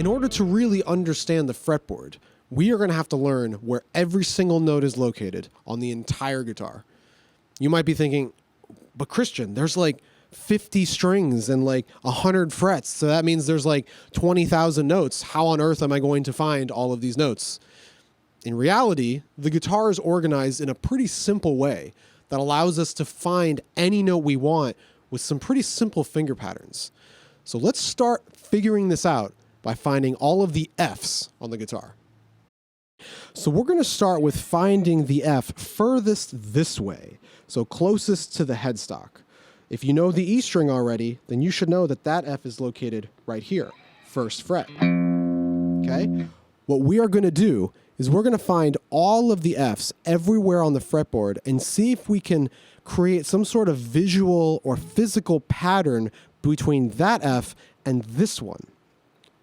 In order to really understand the fretboard, we are going to have to learn where every single note is located on the entire guitar. You might be thinking, but Christian, there's like 50 strings and like 100 frets, so that means there's like 20,000 notes. How on earth am I going to find all of these notes? In reality, the guitar is organized in a pretty simple way that allows us to find any note we want with some pretty simple finger patterns. So let's start figuring this out by finding all of the Fs on the guitar. So we're going to start with finding the F furthest this way, so closest to the headstock. If you know the E string already, then you should know that that F is located right here, first fret. Okay? What we are going to do is we're going to find all of the Fs everywhere on the fretboard and see if we can create some sort of visual or physical pattern between that F and this one.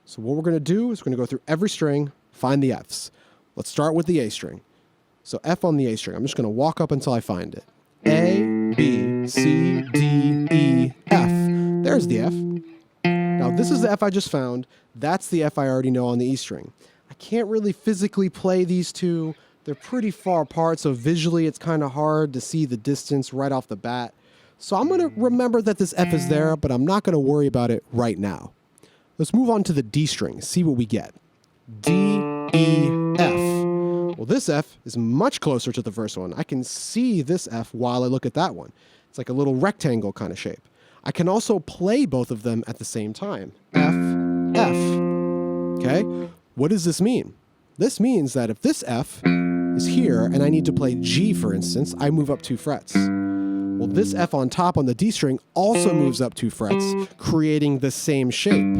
So what we're going to do is we're going to go through every string, find the Fs. Let's start with the A string. So F on the A string. I'm just going to walk up until I find it. A, B, C, D, E, F. There's the F. Now this is the F I just found. That's the F I already know on the E string. I can't really physically play these two. They're pretty far apart, so visually it's kind of hard to see the distance right off the bat. So I'm going to remember that this F is there, but I'm not going to worry about it right now. Let's move on to the D string, see what we get. D, E, F. Well, this F is much closer to the first one. I can see this F while I look at that one. It's like a little rectangle kind of shape. I can also play both of them at the same time. F, F. Okay? What does this mean? This means that if this F is here and I need to play G, for instance, I move up 2 frets. Well, this F on top on the D string also moves up 2 frets, creating the same shape.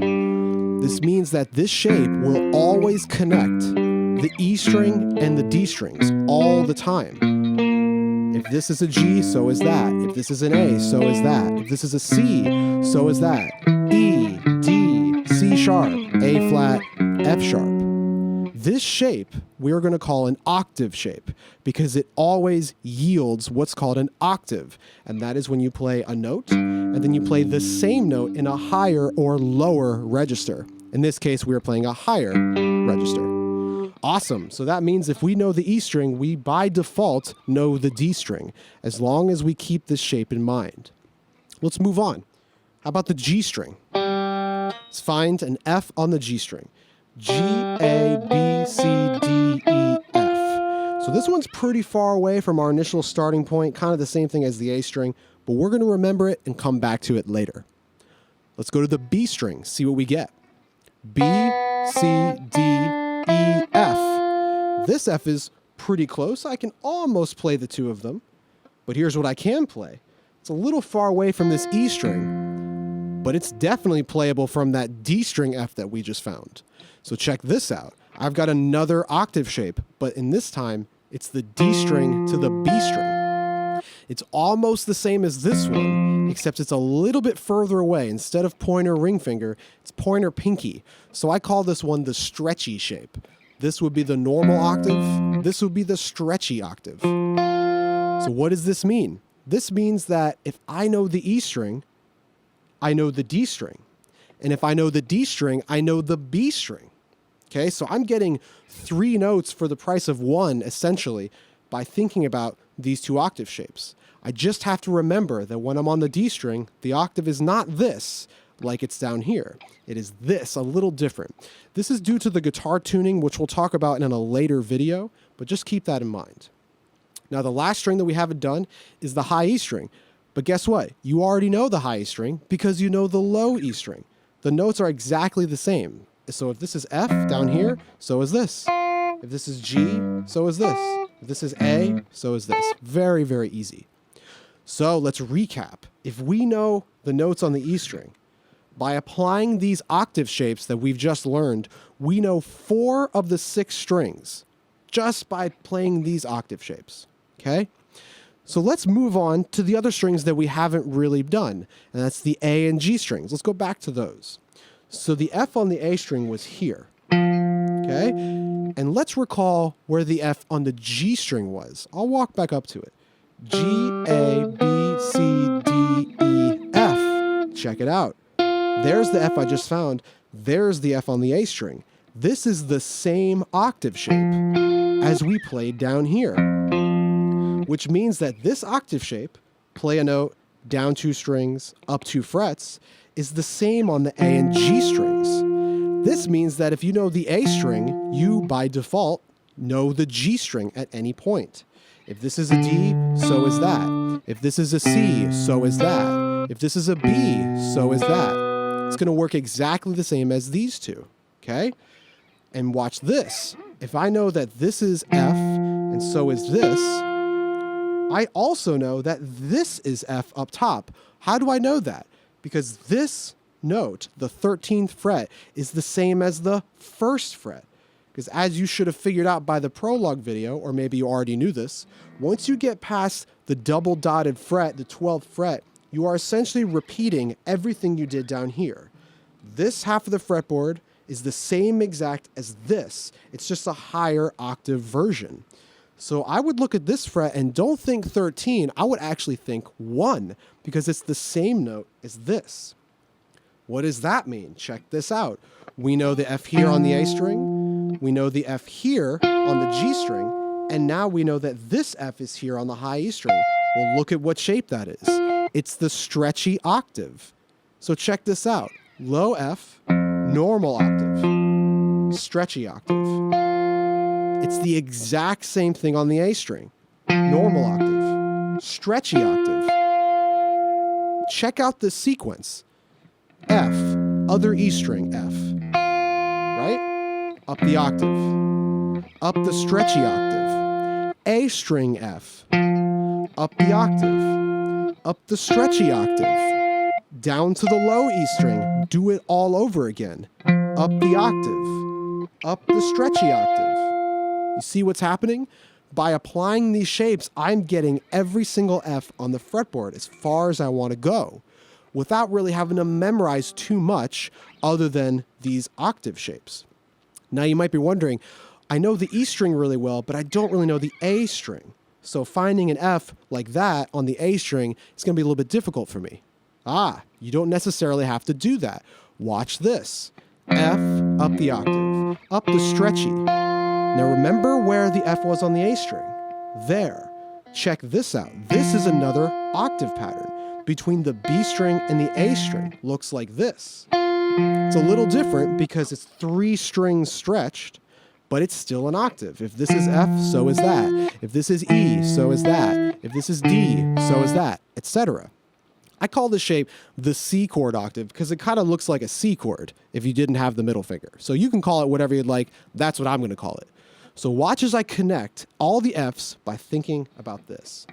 This means that this shape will always connect the E string and the D strings all the time. If this is a G, so is that. If this is an A, so is that. If this is a C, so is that. E, D, C sharp, A flat, F sharp. This shape we're going to call an octave shape because it always yields what's called an octave. And that is when you play a note and then you play the same note in a higher or lower register. In this case, we are playing a higher register. Awesome. So that means if we know the E string, we by default know the D string, as long as we keep this shape in mind. Let's move on. How about the G string? Let's find an F on the G string. G, A, B, C, D, E, F. So this one's pretty far away from our initial starting point, kind of the same thing as the A string, but we're going to remember it and come back to it later. Let's go to the B string, see what we get. B, C, D, E, F. This F is pretty close. I can almost play the two of them, but here's what I can play. It's a little far away from this E string, but it's definitely playable from that D string F that we just found. So check this out. I've got another octave shape, but in this time, it's the D string to the B string. It's almost the same as this one, except it's a little bit further away. Instead of pointer ring finger, it's pointer pinky. So I call this one the stretchy shape. This would be the normal octave. This would be the stretchy octave. So what does this mean? This means that if I know the E string, I know the D string. And if I know the D string, I know the B string. Okay, so I'm getting 3 notes for the price of 1, essentially, by thinking about these 2 octave shapes. I just have to remember that when I'm on the D string, the octave is not this, like it's down here. It is this, a little different. This is due to the guitar tuning, which we'll talk about in a later video, but just keep that in mind. Now, the last string that we haven't done is the high E string. But guess what? You already know the high E string because you know the low E string. The notes are exactly the same. So if this is F down here, so is this. If this is G, so is this. If this is A, so is this. Very, very easy. So let's recap. If we know the notes on the E string, by applying these octave shapes that we've just learned, we know 4 of the 6 strings just by playing these octave shapes. Okay? So let's move on to the other strings that we haven't really done, and that's the A and G strings. Let's go back to those. So the F on the A string was here, okay? And let's recall where the F on the G string was. I'll walk back up to it. G, A, B, C, D, E, F. Check it out. There's the F I just found. There's the F on the A string. This is the same octave shape as we played down here, which means that this octave shape, play a note, down 2 strings, up 2 frets, is the same on the A and G strings. This means that if you know the A string, you, by default, know the G string at any point. If this is a D, so is that. If this is a C, so is that. If this is a B, so is that. It's going to work exactly the same as these two, okay? And watch this. If I know that this is F and so is this, I also know that this is F up top. How do I know that? Because this note, the 13th fret, is the same as the 1st fret. Because as you should have figured out by the prologue video, or maybe you already knew this, once you get past the double dotted fret, the 12th fret, you are essentially repeating everything you did down here. This half of the fretboard is the same exact as this. It's just a higher octave version. So I would look at this fret and don't think 13, I would actually think 1, because it's the same note as this. What does that mean? Check this out. We know the F here on the A string, we know the F here on the G string, and now we know that this F is here on the high E string. Well, look at what shape that is. It's the stretchy octave. So check this out. Low F, normal octave, stretchy octave. It's the exact same thing on the A string. Normal octave, stretchy octave. Check out this sequence. F, other E string, F, right? Up the octave, up the stretchy octave. A string F, up the octave, up the stretchy octave, down to the low E string, do it all over again. Up the octave, up the stretchy octave. You see what's happening? By applying these shapes, I'm getting every single F on the fretboard as far as I want to go, without really having to memorize too much other than these octave shapes. Now you might be wondering, I know the E string really well, but I don't really know the A string. So finding an F like that on the A string is going to be a little bit difficult for me. You don't necessarily have to do that. Watch this. F, up the octave, up the stretchy. Now remember where the F was on the A string. There. Check this out. This is another octave pattern between the B string and the A string. Looks like this. It's a little different because it's 3 strings stretched, but it's still an octave. If this is F, so is that. If this is E, so is that. If this is D, so is that, etc. I call this shape the C chord octave because it kind of looks like a C chord if you didn't have the middle finger. So you can call it whatever you'd like. That's what I'm going to call it. So watch as I connect all the Fs by thinking about this.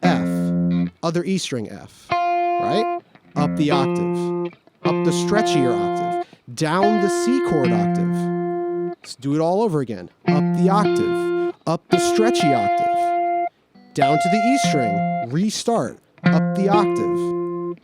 F, other E string F, right? Up the octave, up the stretchier octave, down the C chord octave. Let's do it all over again. Up the octave, up the stretchy octave, down to the E string, restart, up the octave,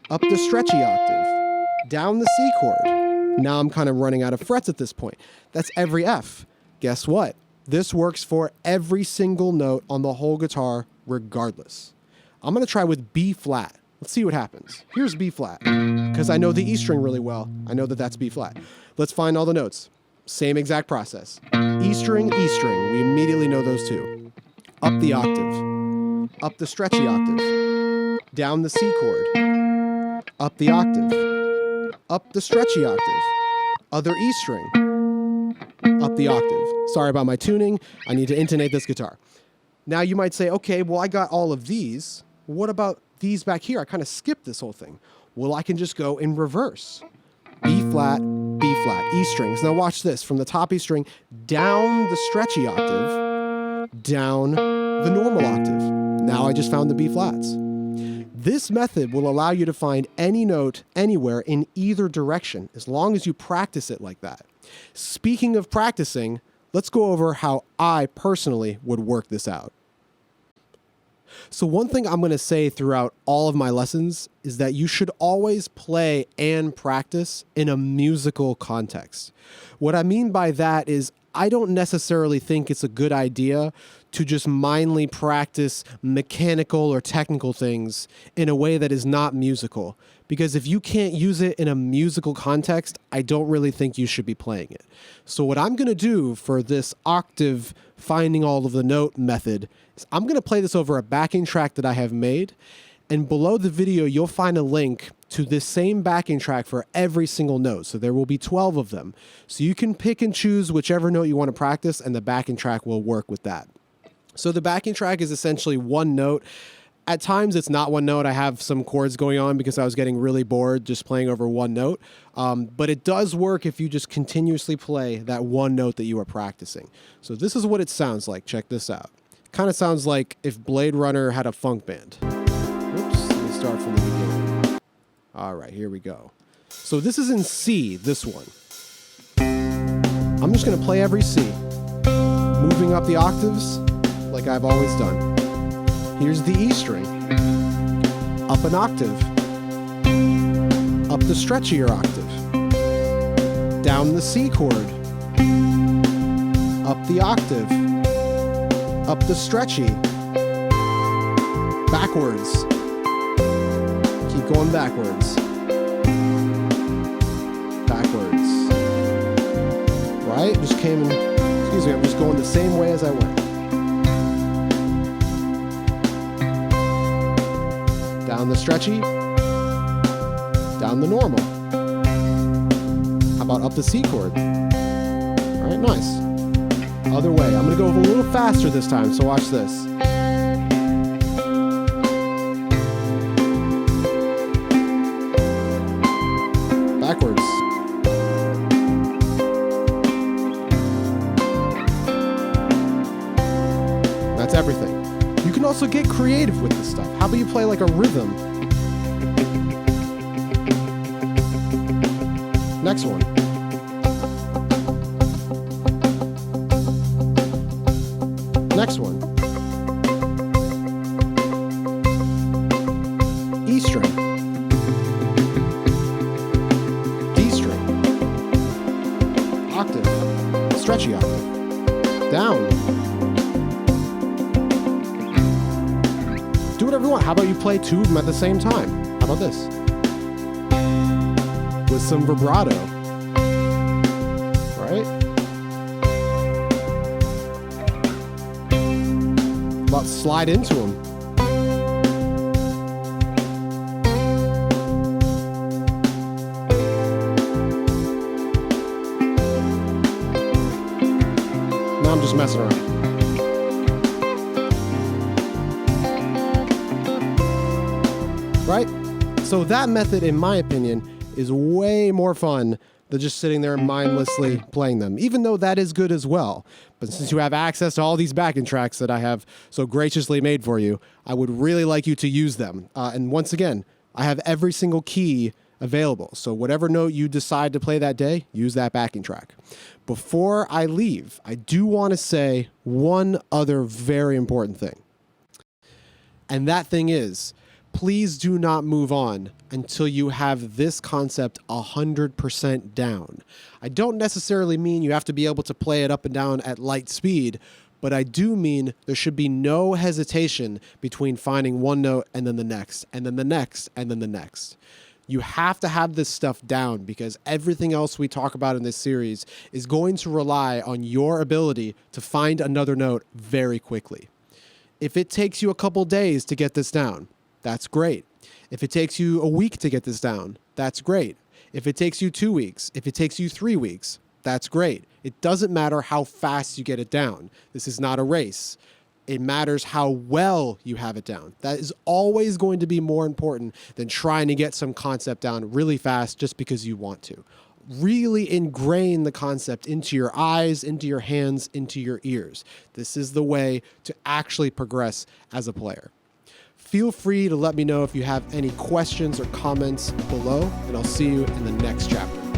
up the stretchy octave, down the C chord. Now I'm kind of running out of frets at this point. That's every F. Guess what? This works for every single note on the whole guitar regardless. I'm going to try with B flat. Let's see what happens. Here's B flat. Because I know the E string really well, I know that that's B flat. Let's find all the notes. Same exact process. E string, E string. We immediately know those two. Up the octave. Up the stretchy octave. Down the C chord. Up the octave. Up the stretchy octave. Other E string. Up the octave. Sorry about my tuning. I need to intonate this guitar. Now you might say, okay, well, I got all of these. What about these back here? I kind of skipped this whole thing. Well, I can just go in reverse. B flat, E strings. Now watch this. From the top E string, down the stretchy octave, down the normal octave. Now I just found the B flats. This method will allow you to find any note anywhere in either direction, as long as you practice it like that. Speaking of practicing, let's go over how I personally would work this out. So one thing I'm going to say throughout all of my lessons is that you should always play and practice in a musical context. What I mean by that is I don't necessarily think it's a good idea to just mindlessly practice mechanical or technical things in a way that is not musical. Because if you can't use it in a musical context, I don't really think you should be playing it. So what I'm going to do for this octave finding all of the note method is I'm going to play this over a backing track that I have made. And below the video, you'll find a link to this same backing track for every single note. So there will be 12 of them. So you can pick and choose whichever note you want to practice, and the backing track will work with that. So the backing track is essentially one note. At times, it's not one note. I have some chords going on because I was getting really bored just playing over one note. But it does work if you just continuously play that one note that you are practicing. So this is what it sounds like. Check this out. It kind of sounds like if Blade Runner had a funk band. Oops, let me start from the beginning. All right, here we go. So this is in C, this one. I'm just going to play every C, moving up the octaves like I've always done. Here's the E string, up an octave, up the stretchier octave, down the C chord, up the octave, up the stretchy, backwards, keep going backwards, backwards, right? Just came in, excuse me, I'm just going the same way as I went. Down the stretchy, down the normal. How about up the C chord? All right, nice. Other way. I'm going to go a little faster this time, so watch this. Backwards. That's everything. You can also get creative with this stuff. How about you play like a rhythm? Next one. Next one. E string. D string. Octave. Stretchy octave. Down. Do whatever you want. How about you play two of them at the same time? How about this? With some vibrato. Right? About slide into them. Now I'm just messing around. Right? So that method, in my opinion, is way more fun than just sitting there mindlessly playing them, even though that is good as well. But since you have access to all these backing tracks that I have so graciously made for you, I would really like you to use them. And once again, I have every single key available. So whatever note you decide to play that day, use that backing track. Before I leave, I do want to say one other very important thing. And that thing is, please do not move on until you have this concept 100% down. I don't necessarily mean you have to be able to play it up and down at light speed, but I do mean there should be no hesitation between finding one note and then the next, and then the next, and then the next. You have to have this stuff down because everything else we talk about in this series is going to rely on your ability to find another note very quickly. If it takes you a couple days to get this down, that's great. If it takes you a week to get this down, that's great. If it takes you 2 weeks, if it takes you 3 weeks, that's great. It doesn't matter how fast you get it down. This is not a race. It matters how well you have it down. That is always going to be more important than trying to get some concept down really fast just because you want to. Really ingrain the concept into your eyes, into your hands, into your ears. This is the way to actually progress as a player. Feel free to let me know if you have any questions or comments below, and I'll see you in the next chapter.